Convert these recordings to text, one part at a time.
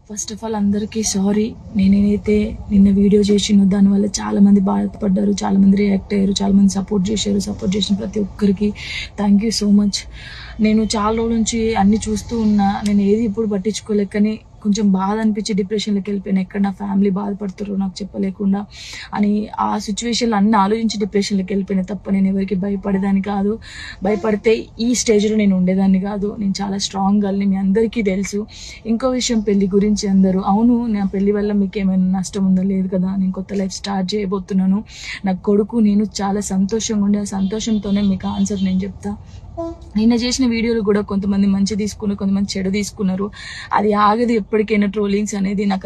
First of all అందరికీ sorry. నేనైతే నిన్న వీడియో చేసినో దానివల్ల చాలా మంది బాధపడ్డారు, చాలా మంది రియాక్ట్ అయ్యారు, చాలా మంది సపోర్ట్ చేశారు. సపోర్ట్ చేసిన ప్రతి ఒక్కరికి థ్యాంక్ యూ సో మచ్. నేను చాలా రోజుల నుంచి అన్ని చూస్తూ ఉన్నా, నేను ఏది ఇప్పుడు పట్టించుకోలేక కానీ కొంచెం బాధ అనిపించి డిప్రెషన్లోకి వెళ్ళిపోయాను. ఎక్కడ నా ఫ్యామిలీ బాధపడుతారో నాకు చెప్పలేకుండా అని ఆ సిచ్యువేషన్లో అన్ని ఆలోచించి డిప్రెషన్లోకి వెళ్ళిపోయినా తప్ప నేను ఎవరికి భయపడేదాన్ని కాదు. భయపడితే ఈ స్టేజ్లో నేను ఉండేదాన్ని కాదు. నేను చాలా స్ట్రాంగ్ గర్ల్ని, మీ అందరికీ తెలుసు. ఇంకో విషయం, పెళ్లి గురించి అందరూ అవును నా పెళ్లి వల్ల మీకు ఏమైనా నష్టం ఉందో లేదు కదా, నేను కొత్త లైఫ్ స్టార్ట్ చేయబోతున్నాను. నా కొడుకు నేను చాలా సంతోషంగా ఉండే, ఆ సంతోషంతోనే మీకు ఆన్సర్ నేను చెప్తా. నిన్న చేసిన వీడియోలు కూడా కొంతమంది మంచి తీసుకున్నారు, కొంతమంది చెడు తీసుకున్నారు. అది ఆగదు ఎప్పటికైనా ట్రోలింగ్స్ అనేది. నాకు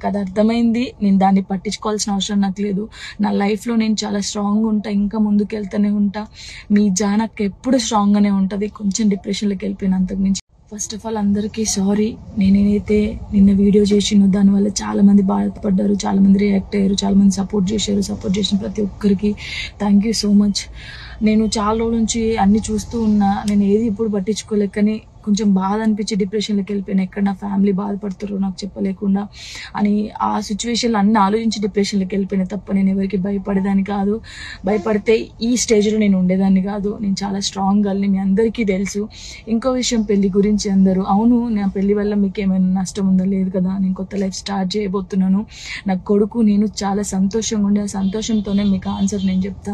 అది అర్థమైంది. నేను దాన్ని పట్టించుకోవాల్సిన అవసరం నాకు లేదు. నా లైఫ్లో నేను చాలా స్ట్రాంగ్ ఉంటా, ఇంకా ముందుకు వెళ్తూనే ఉంటా. మీ జానక్ ఎప్పుడు స్ట్రాంగ్గానే ఉంటుంది. కొంచెం డిప్రెషన్లోకి వెళ్ళిపోయిన అంతకుమించి. ఫస్ట్ ఆఫ్ ఆల్ అందరికీ సారీ. నేనైతే నిన్న వీడియో చేసినో దానివల్ల చాలా మంది బాధపడ్డారు, చాలా మంది రియాక్ట్ అయ్యారు, చాలా మంది సపోర్ట్ చేశారు. సపోర్ట్ చేసిన ప్రతి ఒక్కరికి థ్యాంక్ యూ సో మచ్. నేను చాలా రోజుల నుంచి అన్ని చూస్తూ ఉన్నా, నేను ఏది ఇప్పుడు పట్టించుకోలేక కానీ కొంచెం బాధ అనిపించి డిప్రెషన్లోకి వెళ్ళిపోయాను. ఎక్కడ నా ఫ్యామిలీ బాధపడుతారో నాకు చెప్పలేకుండా అని ఆ సిచ్యువేషన్లో అన్ని ఆలోచించి డిప్రెషన్లోకి వెళ్ళిపోయినా తప్ప నేను ఎవరికి భయపడేదాన్ని కాదు. భయపడితే ఈ స్టేజ్లో నేను ఉండేదాన్ని కాదు. నేను చాలా స్ట్రాంగ్ గర్ల్ని, మీ అందరికీ తెలుసు. ఇంకో విషయం, పెళ్లి గురించి అందరూ అవును నా పెళ్లి వల్ల మీకు ఏమైనా నష్టం ఉందో లేదు కదా, నేను కొత్త లైఫ్ స్టార్ట్ చేయబోతున్నాను. నా కొడుకు నేను చాలా సంతోషంగా ఉండే, ఆ సంతోషంతోనే మీకు ఆన్సర్ నేను చెప్తా.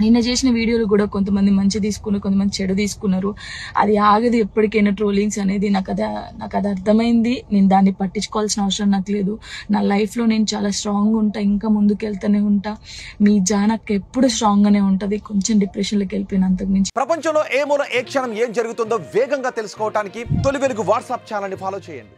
నిన్న చేసిన వీడియోలు కూడా కొంతమంది మంచి తీసుకున్నారు, కొంతమంది చెడు తీసుకున్నారు. అది ఆగదు ఎప్పటికైనా ట్రోలింగ్స్ అనేది. నాకు అది అర్థమైంది. నేను దాన్ని పట్టించుకోవాల్సిన అవసరం నాకు లేదు. నా లైఫ్లో నేను చాలా స్ట్రాంగ్ ఉంటా, ఇంకా ముందుకు వెళ్తూనే ఉంటా. మీ జానక్ ఎప్పుడు స్ట్రాంగ్గానే ఉంటుంది. కొంచెం డిప్రెషన్లోకి వెళ్ళిపోయిన అంతకుమించి. ప్రపంచంలో ఏ మూల ఏ క్షణం ఏం జరుగుతుందో వేగంగా తెలుసుకోవడానికి తొలి వెలుగు వాట్సాప్ ఛానల్ని ఫాలో చేయండి.